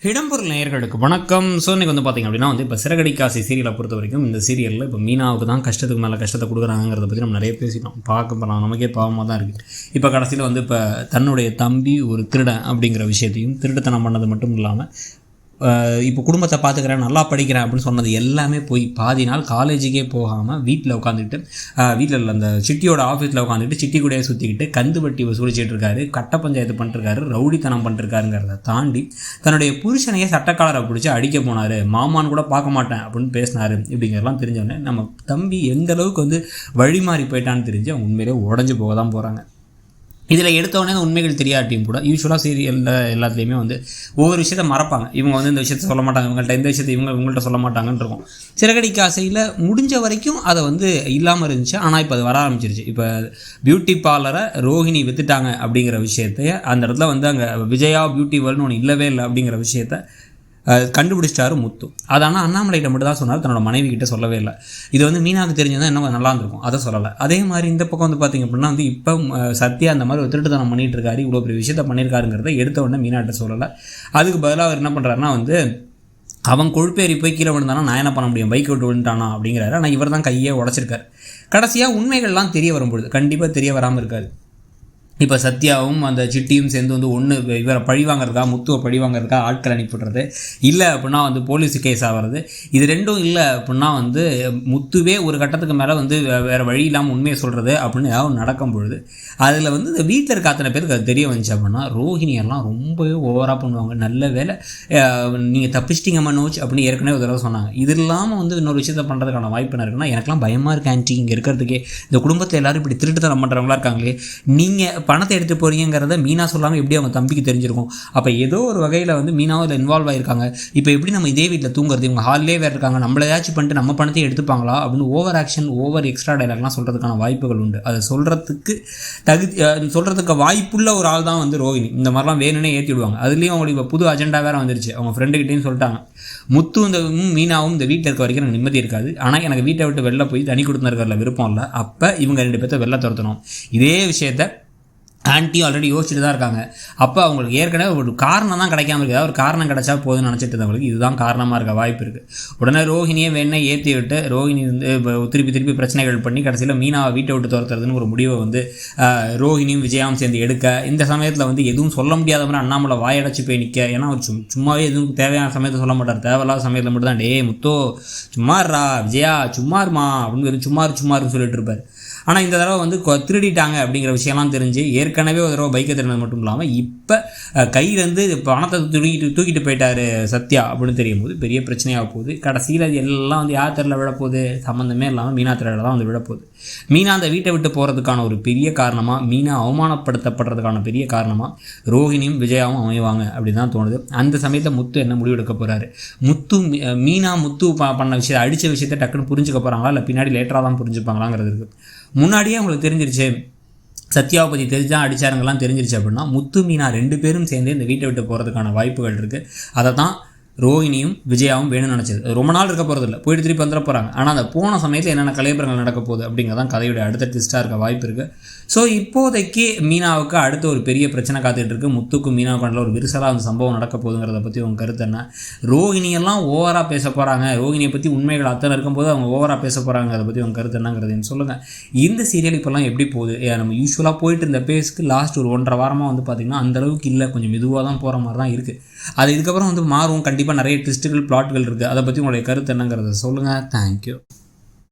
இடம்பொருள் நேயர்களுக்கு வணக்கம். ஸோ இன்றைக்கி பார்த்திங்க அப்படின்னா இப்போ சிறகடிக்க ஆசை சீரியலை பொறுத்த வரைக்கும் இந்த சீரியலில் இப்போ மீனாவுக்கு தான் கஷ்டத்துக்கு மேலே கஷ்டத்தை கொடுக்குறாங்கிறத பற்றி நம்ம நிறைய பேசிட்டோம். பார்க்க போகலாம், நமக்கே பாவமாக தான் இருக்குது. இப்போ கடைசியில் இப்போ தன்னுடைய தம்பி ஒரு திருடன் அப்படிங்கிற விஷயத்தையும் திருட்டுத்தனம் பண்ணது மட்டும் இல்லாமல் இப்போ குடும்பத்தை பார்த்துக்கிறேன், நல்லா படிக்கிறேன் அப்படின்னு சொன்னது எல்லாமே போய் பாதி நாள் காலேஜுக்கே போகாமல் வீட்டில் உட்காந்துக்கிட்டு வீட்டில் அந்த சிட்டியோட ஆஃபீஸில் உட்காந்துக்கிட்டு சிட்டி கூடயே சுற்றிக்கிட்டு கந்து வட்டி வசூலிச்சிட்டு இருக்காரு, கட்ட பஞ்சாயத்து பண்ணிருக்காரு, ரவுடித்தனம் பண்ணிருக்காருங்கிறத தாண்டி தன்னுடைய புருஷனையே சட்டக்காலரை பிடிச்சி அடிக்க போனார், மாமான்னு கூட பார்க்க மாட்டேன் அப்படின்னு பேசினார். இப்படிங்கிறதெல்லாம் தெரிஞ்சோடனே நம்ம தம்பி எந்த அளவுக்கு வழி மாறி போயிட்டான்னு தெரிஞ்சு அவங்க உண்மையிலே உடஞ்சி போக தான் போகிறாங்க. இதில் எடுத்தவொடனே உண்மைகள் தெரியாட்டியும் கூட யூஸ்வலாக சீரியலில் எல்லாத்துலேயுமே ஒவ்வொரு விஷயத்த மறப்பாங்க. இவங்க இந்த விஷயத்த சொல்ல மாட்டாங்க, இவங்கள்ட்ட இந்த விஷயத்தை இவங்கள்ட்ட சொல்ல மாட்டாங்கன்னு இருக்கும். சிறகடிக்க ஆசையில் முடிஞ்ச வரைக்கும் அதை இல்லாமல் இருந்துச்சு. ஆனால் இப்போ அது வர ஆரம்பிச்சிருச்சு. இப்போ பியூட்டி பார்லரை ரோஹிணி விற்றுட்டாங்க அப்படிங்கிற விஷயத்தை அந்த இடத்துல அங்கே விஜயா பியூட்டி வேர்ல்டுன்னு ஒன்று இல்லவே இல்லை அப்படிங்கிற விஷயத்த கண்டுபிடிச்சிட்டாரு முத்து. அது ஆனால் அண்ணாமலைகிட்ட மட்டும் தான் சொன்னார், தன்னோட மனைவி கிட்ட சொல்லவே இல்லை. இது மீனாவுக்கு தெரிஞ்சதான் இன்னும் நல்லா இருந்திருக்கும், அதை சொல்லலை. அதே மாதிரி இந்த பக்கம் பார்த்திங்க அப்படின்னா இப்போ சத்யா அந்த மாதிரி ஒரு திருட்டுத்தனம் பண்ணிகிட்டு இருக்காரு, இவ்வளோ பெரிய விஷயத்த பண்ணியிருக்காருங்கிறத எடுத்த உடனே மீனாட்ட சொல்லலை. அதுக்கு பதிலாக அவர் என்ன பண்ணுறாருன்னா அவன் கொழுப்பேறி போய் கீழே விழுந்தானா நான் என்ன பண்ண முடியும், பைக் விட்டு விழுந்துட்டானா அப்படிங்கிறாரு. ஆனால் இவர் தான் கையே உடச்சிருக்காரு. கடைசியாக உண்மைகள்லாம் தெரிய வரும்பொழுது கண்டிப்பாக தெரிய வராமல் இருக்காது. இப்போ சத்யாவும் அந்த சிட்டியும் சேர்ந்து ஒன்று இவரை பழி வாங்கிறதுக்கா, முத்துவை பழி வாங்கிறதுக்கா ஆட்கள் அனுப்பிவிடுறது, இல்லை அப்படின்னா போலீஸ் கேஸ் ஆகிறது. இது ரெண்டும் இல்லை அப்படின்னா முத்துவே ஒரு கட்டத்துக்கு மேலே வேறு வழி இல்லாமல் உண்மையை சொல்கிறது அப்படின்னு ஏதாவது நடக்கும் பொழுது அதில் இந்த வீட்டில் இருக்க அத்தனை பேருக்கு அது தெரிய வந்துச்சு அப்படின்னா ரோஹிணியெல்லாம் ரொம்பவே ஓவராக பண்ணுவாங்க. நல்ல வேலை நீங்கள் தப்பிச்சிட்டிங்க மனோஜ் அப்படின்னு ஏற்கனவே ஒரு தடவை சொன்னாங்க. இது இல்லாமல் இன்னொரு விஷயத்தை பண்ணுறதுக்கான வாய்ப்பு என்ன இருக்குன்னா, எனக்குலாம் பயமாக இருக்குது ஆன்ட்டி, இங்கே இருக்கிறதுக்கே இந்த குடும்பத்தில் எல்லோரும் இப்படி திருட்டுத்தனம் பண்ணுறவங்களா இருக்காங்களே, நீங்கள் பணத்தை எடுத்து போகிறீங்கிறத மீனா சொல்லாமல் எப்படி அவங்க தம்பிக்கு தெரிஞ்சிருக்கும். அப்போ ஏதோ ஒரு வகையில் மீனாவும் இதில் இன்வால்வ் ஆகிருக்காங்க. இப்போ எப்படி நம்ம இதே வீட்டில் தூங்குறது, இவங்க ஹாலிலே வேறு இருக்காங்க, நம்மள ஏதாச்சும் பண்ணிட்டு நம்ம பணத்தையும் எடுத்துப்பாங்களா அப்படின்னு ஓவர் ஆக்ஷன், ஓவர் எக்ஸ்ட்ரா டைலாக்லாம் சொல்கிறதுக்கான வாய்ப்புகள் உண்டு. அதை சொல்கிறதுக்கு வாய்ப்புள்ள ஒரு ஆள் தான் ரோஹிணி. இந்த மாதிரிலாம் வேணும்னே ஏற்றி விடுவாங்க. அதுலேயும் அவங்களுக்கு புது அஜெண்டா வேறு வந்துருச்சு. அவங்க ஃப்ரெண்டுக்கிட்டேயும் சொல்லிட்டாங்க, முத்து இந்த மீனாவும் இந்த வீட்டில் இருக்க வரைக்கும் எனக்கு நிம்மதி இருக்காது, ஆனால் எனக்கு வீட்டை விட்டு வெளில போய் தனி கொடுத்துருக்கிறதுல விருப்பம் இல்லை. அப்போ இவங்க 2 பேர்த்த வெளில துரத்தணும். இதே விஷயத்தை ஆன்ட்டியும் ஆல்ரெடி யோசிச்சுட்டு தான் இருக்காங்க. அப்போ அவங்களுக்கு ஏற்கனவே ஒரு காரணம் தான் கிடைக்காம இருக்குது. ஒரு காரணம் கிடைச்சா போதுன்னு நினச்சிட்டு இருந்தவங்களுக்கு இதுதான் காரணமாக இருக்க வாய்ப்பு இருக்குது. உடனே ரோஹிணியை வேணே ஏற்றி விட்டு ரோஹிணி திருப்பி பிரச்சனைகள் பண்ணி கடைசியில் மீனாவை வீட்டை விட்டு துரத்துறதுன்னு ஒரு முடிவை ரோஹிணியும் விஜயாவும் சேர்ந்து எடுக்க, இந்த சமயத்தில் எதுவும் சொல்ல முடியாத மாதிரி அண்ணாமலை வாயடைச்சு போய் நிற்க. ஏன்னா அவர் சும்மாவே எதுவும் தேவையான சமயத்தை சொல்ல மாட்டார், தேவையில்லாத சமயத்தில் மட்டும் தான் டே முத்தோ சும்மாறா விஜயா சும்மாருமா அப்படின்னு சும்மாருன்னு சொல்லிட்டு இருப்பார். ஆனால் இந்த தடவை திருடிட்டாங்க அப்படிங்கிற விஷயம்லாம் தெரிஞ்சு ஏற்கனவே ஒரு தடவை பைக்கை திருடினது மட்டும் இல்லாமல் இப்போ கையிலேருந்து பணத்தை தூக்கிட்டு போயிட்டார் சத்யா அப்படின்னு தெரியும் போது பெரிய பிரச்சனையாக போகுது. கடைசியில் அது எல்லாம் யார் தெருவில் விழப்போகுது, சம்மந்தமே இல்லாமல் மீனா தெருவில் தான் விழப்போகுது. மீனா அந்த வீட்டை விட்டு போகிறதுக்கான ஒரு பெரிய காரணமாக, மீனா அவமானப்படுத்தப்படுறதுக்கான பெரிய காரணமாக ரோஹிணியும் விஜயாவும் அமைவாங்க அப்படின்னு தான் தோணுது. அந்த சமயத்தில் முத்து என்ன முடிவெடுக்க போகிறாரு, முத்து பண்ண விஷயத்தை அடித்த விஷயத்தை டக்குன்னு புரிஞ்சுக்க போகிறாங்களா, இல்லை பின்னாடி லேட்டராக தான் புரிஞ்சுப்பாங்களாங்கிறது இருக்குது. முன்னாடியே அவங்களுக்கு தெரிஞ்சிருச்சு, சத்யாவை பற்றி தெரிஞ்சால் அடிச்சாருங்கெல்லாம் தெரிஞ்சிருச்சு அப்படின்னா முத்து மீனா 2 பேரும் சேர்ந்து இந்த வீட்டை விட்டு போகிறதுக்கான வாய்ப்புகள் இருக்குது. அதை தான் ரோஹிணியும் விஜயாவும் வேணும்னு நினச்சது. ரொம்ப நாள் இருக்க போகிறது இல்லை, போயிட்டு திருப்பி வந்துட போகிறாங்க. ஆனால் அந்த போன சமயத்தில் என்னென்ன கலைபரங்கள் நடக்க போகுது அப்படிங்கிறதான் கதையோட அடுத்த ட்விஸ்ட்டாக இருக்க வாய்ப்பு இருக்குது. ஸோ இப்போதைக்கு மீனாவுக்கு அடுத்த ஒரு பெரிய பிரச்சனை காத்துட்டு இருக்குது. முத்துக்கும் மீனாவுக்கு ஒரு விரிசலாக அந்த சம்பவம் நடக்க போகுதுங்கிறத பற்றி உங்கள் கருத்து என்ன? ரோஹிணியெல்லாம் ஓவராக பேச போகிறாங்க, ரோஹிணியை பற்றி உண்மைகள் அத்தனை இருக்கும்போது அவங்க ஓவராக பேச போகிறாங்கிறத பற்றி உங்கள் கருத்து என்னங்கிறதுன்னு சொல்லுங்கள். இந்த சீரியல் இப்போல்லாம் எப்படி போகுது? நம்ம யூஸ்வலாக போயிட்டு இருந்த பேஸ்க்கு லாஸ்ட் ஒரு 1.5 வாரமாக பார்த்திங்கன்னா அந்தளவுக்கு இல்லை, கொஞ்சம் மெதுவாக தான் போகிற மாதிரி தான் இருக்குது. அது இதுக்கப்புறம் மாறும். கண்டிப்பாக நிறைய ட்விஸ்ட்டுகள், பிளாட்டுகள் இருக்குது. அதை பற்றி உங்களுடைய கருத்து என்னங்கிறத சொல்லுங்கள். தேங்க்யூ.